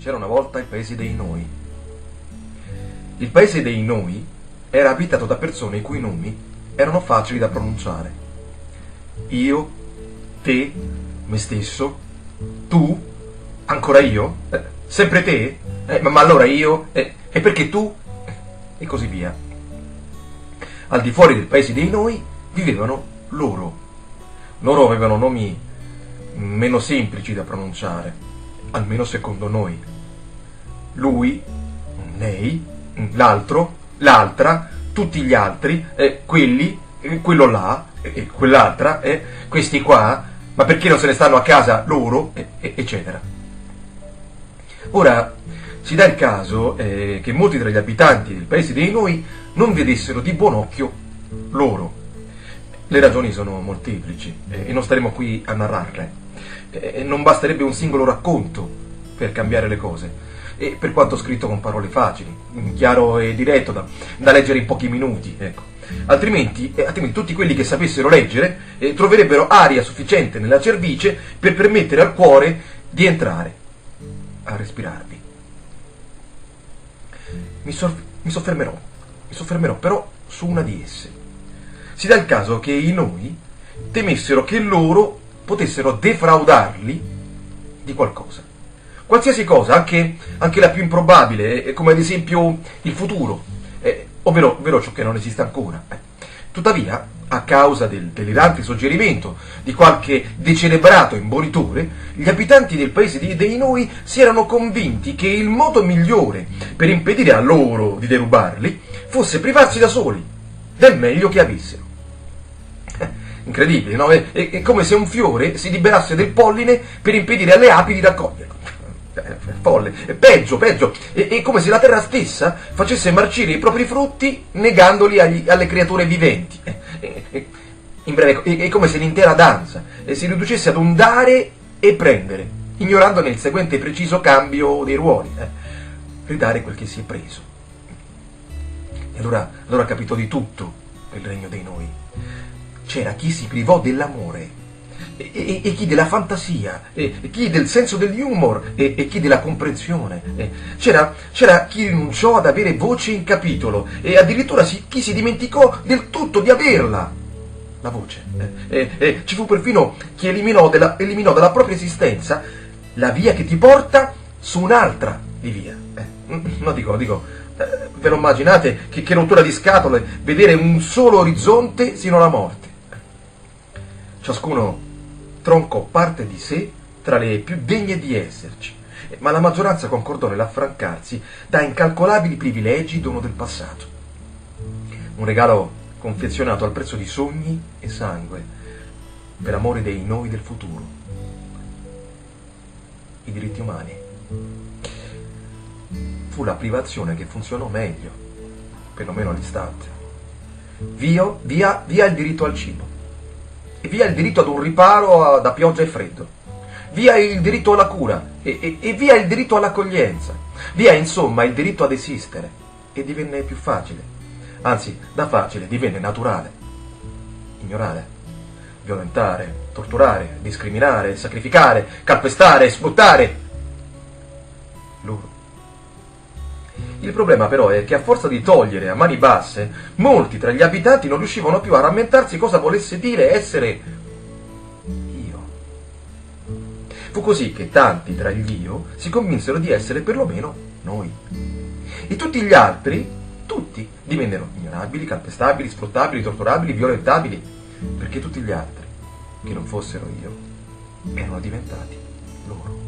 C'era una volta il paese dei Noi. Il paese dei Noi era abitato da persone i cui nomi erano facili da pronunciare. Io, te, me stesso, tu, ancora io, sempre te, ma allora io, e perché tu, e così via. Al di fuori del paese dei Noi vivevano loro. Loro avevano nomi meno semplici da pronunciare, almeno secondo noi. Lui, lei, l'altro, l'altra, tutti gli altri, quelli, quello là, quell'altra, questi qua, ma perché non se ne stanno a casa loro, eccetera. Ora, si dà il caso che molti tra gli abitanti del paese dei Noi non vedessero di buon occhio loro. Le ragioni sono molteplici e non staremo qui a narrarle. Non basterebbe un singolo racconto per cambiare le cose. E per quanto scritto con parole facili, chiaro e diretto, da leggere in pochi minuti, ecco. Altrimenti tutti quelli che sapessero leggere troverebbero aria sufficiente nella cervice per permettere al cuore di entrare a respirarvi. Mi soffermerò però su una di esse. Si dà il caso che i Noi temessero che loro potessero defraudarli di qualcosa. Qualsiasi cosa, anche la più improbabile, come ad esempio il futuro, ovvero ciò che non esiste ancora. Tuttavia, a causa del delirante suggerimento di qualche decelebrato imbonitore, gli abitanti del paese dei Noi si erano convinti che il modo migliore per impedire a loro di derubarli fosse privarsi da soli del meglio che avessero. Incredibile, no? È come se un fiore si liberasse del polline per impedire alle api di raccoglierlo. Folle, peggio, è come se la terra stessa facesse marcire i propri frutti negandoli alle creature viventi. In breve, è come se l'intera danza si riducesse ad un dare e prendere, ignorandone il seguente preciso cambio dei ruoli, ridare quel che si è preso. E allora capitò di tutto nel regno dei Noi. C'era chi si privò dell'amore, e chi della fantasia, e chi del senso dell'humor, e chi della comprensione. C'era chi rinunciò ad avere voce in capitolo, e addirittura chi si dimenticò del tutto di averla, la voce. Ci fu perfino chi eliminò dalla propria esistenza la via che ti porta su un'altra di via. No, dico, ve lo immaginate che rottura di scatole vedere un solo orizzonte sino alla morte? Ciascuno troncò parte di sé tra le più degne di esserci, ma la maggioranza concordò nell'affrancarsi da incalcolabili privilegi dono del passato. Un regalo confezionato al prezzo di sogni e sangue, per amore dei Noi del futuro. I diritti umani. Fu la privazione che funzionò meglio, perlomeno all'istante. Via il diritto al cibo. E via il diritto ad un riparo da pioggia e freddo, via il diritto alla cura e via il diritto all'accoglienza, via insomma il diritto ad esistere, e divenne più facile, anzi da facile divenne naturale, ignorare, violentare, torturare, discriminare, sacrificare, calpestare, sfruttare loro. Il problema però è che a forza di togliere a mani basse, molti tra gli abitanti non riuscivano più a rammentarsi cosa volesse dire essere io. Fu così che tanti tra gli io si convinsero di essere perlomeno Noi. E tutti gli altri, tutti, divennero ignorabili, calpestabili, sfruttabili, torturabili, violentabili, perché tutti gli altri, che non fossero io, erano diventati loro.